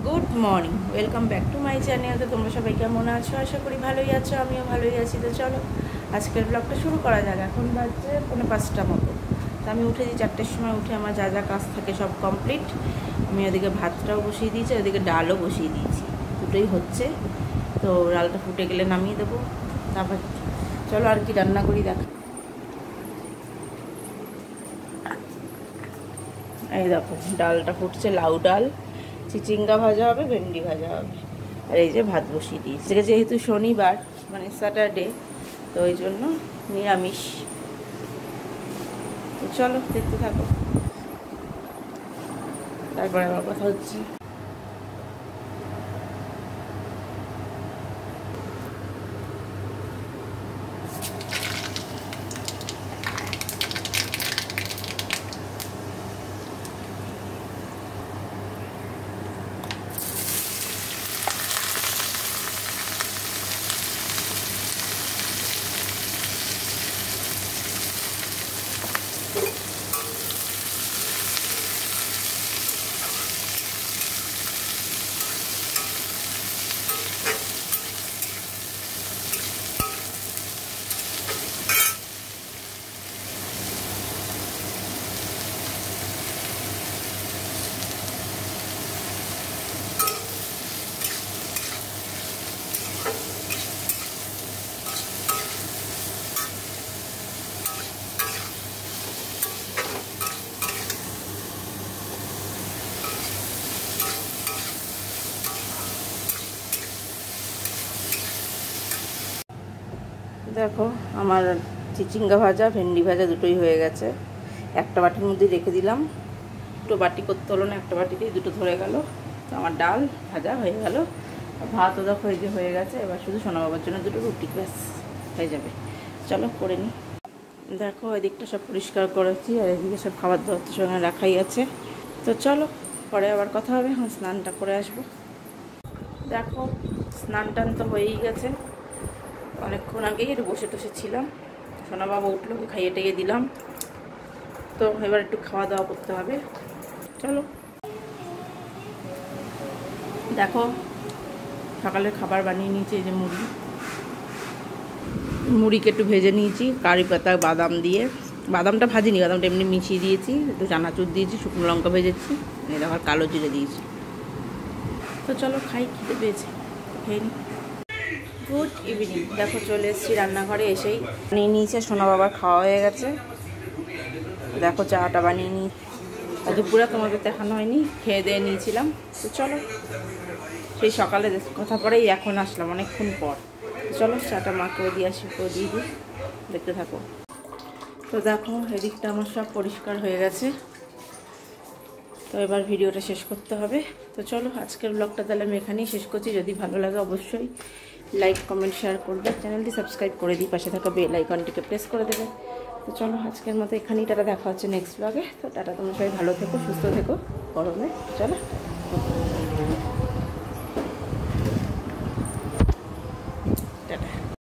Good morning, welcome back to my channel. তো তোমরা সবাই কেমন আছো? আশা করি ভালোই আছো, আমিও ভালোই আছি। তো চলো আজকের ব্লগটা শুরু করা যাক। এখন বাজছে 5:45 মতো। তো আমি উঠেছি 4টের সময়, উঠে আমার যা যা কাজ থাকে সব কমপ্লিট। আমি ওদিকে ভাতটাও বসিয়ে দিয়েছি, ওদিকে ডালও বসিয়ে দিয়েছি, দুটোই হচ্ছে। তো ডালটা ফুটে গেলে নামিয়ে দেবো। তারপর চলো আর কি রান্না করি দেখ। এই দেখো ডালটা ফুটছে, লাউ ডাল, চিচিঙ্গা ভাজা হবে, ভেন্ডি ভাজা হবে, আর এই যে ভাত বসিয়ে দিয়েছি। যেহেতু শনিবার মানে স্যাটারডে, তো ওই জন্য নিরামিষ। তো চলো দেখতে থাকো, তারপরে আবার কথা হচ্ছে। দেখো আমার চিচিঙ্গা ভাজা, ভেন্ডি ভাজা দুটোই হয়ে গেছে। একটা বাটির মধ্যে রেখে দিলাম, দুটো বাটি করতে হলো না, একটা বাটিতেই দুটো ধরে গেল। তো আমার ডাল ভাজা হয়ে গেল, ভাতও দেখো এই যে হয়ে গেছে। এবার শুধু সোনা বাবার জন্য দুটো রুটি, ব্যাস হয়ে যাবে। চলো করে নিই। দেখো এদিকটা সব পরিষ্কার করেছি, আর এদিকে সব খাবার দাবার সঙ্গে রাখাই আছে। তো চলো পরে আবার কথা হবে। এখন স্নানটা করে আসবো। দেখো স্নান টান তো হয়েই গেছে, অনেকক্ষণ আগেই একটু বসে টসে ছিলাম। সোনা বাবা উঠলো, খাইয়ে টাইয়ে দিলাম। তো এবার একটু খাওয়া দাওয়া করতে হবে। চলো দেখো সকালের খাবার বানিয়ে নিয়েছি। এই যে মুড়িকে একটু ভেজে নিয়েছি কারি পাতা বাদাম দিয়ে। বাদামটা ভাজিনি, বাদামটা এমনি মিশিয়ে দিয়েছি, একটু চানাচুর দিয়েছি, শুকনো লঙ্কা ভেজেছি, এই দেখো কালো জিরে দিয়েছি। তো চলো খাই, খিদে পেয়েছে, খেয়ে নিই। Good evening. দেখো চলে এসেছি রান্নাঘরে, এসেই নিয়ে নিয়েছে। সোনা বাবার খাওয়া হয়ে গেছে। দেখো চাটা বানিয়ে নিই। দুপুরে তোমাদের দেখানো হয়নি, খেয়ে দিয়ে নিয়েছিলাম। তো চলো সেই সকালে কথা পরেই এখন আসলাম অনেকক্ষণ পর। চলো চাটা মাকেও দিয়ে আসি, কেউ দিয়ে দিই, দেখতে থাকো। তো দেখো এদিকটা আমার সব পরিষ্কার হয়ে গেছে। তো এবার ভিডিওটা শেষ করতে হবে। তো চলো আজকের ব্লগটা তাহলে আমি এখানেই শেষ করছি। যদি ভালো লাগে অবশ্যই লাইক কমেন্ট শেয়ার করবে, চ্যানেলটি সাবস্ক্রাইব করে দিই, পাশে থাকা বেল আইকনটিকে প্রেস করে দেবে। তো চলো আজকের মতো এখানেই টাটা, দেখা হচ্ছে নেক্সট ব্লগে। তো টাটা, তোমরা সবাই ভালো থেকো, সুস্থ থেকো গরমে। চলো।